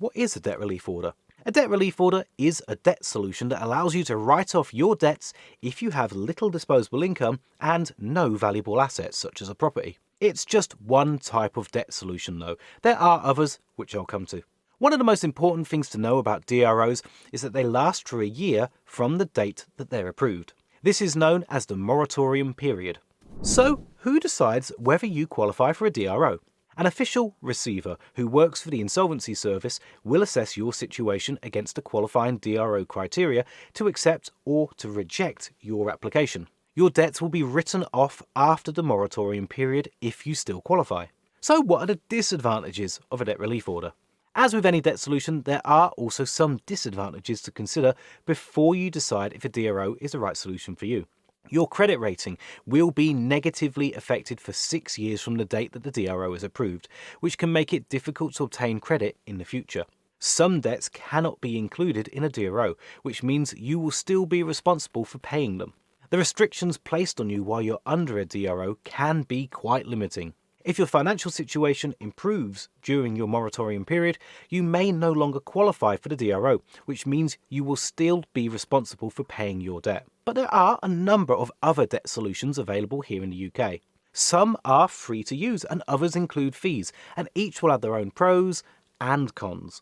What is a debt relief order? A debt relief order is a debt solution that allows you to write off your debts if you have little disposable income and no valuable assets such as a property. It's just one type of debt solution though. There are others, which I'll come to. One of the most important things to know about DROs is that they last for a year from the date that they're approved. This is known as the moratorium period. So, who decides whether you qualify for a DRO? An official receiver who works for the Insolvency Service will assess your situation against the qualifying DRO criteria to accept or to reject your application. Your debts will be written off after the moratorium period if you still qualify. So what are the disadvantages of a debt relief order? As with any debt solution, there are also some disadvantages to consider before you decide if a DRO is the right solution for you. Your credit rating will be negatively affected for 6 years from the date that the DRO is approved, which can make it difficult to obtain credit in the future. Some debts cannot be included in a DRO, which means you will still be responsible for paying them. The restrictions placed on you while you're under a DRO can be quite limiting. If your financial situation improves during your moratorium period, you may no longer qualify for the DRO, which means you will still be responsible for paying your debt. But there are a number of other debt solutions available here in the UK. Some are free to use and others include fees, and each will have their own pros and cons.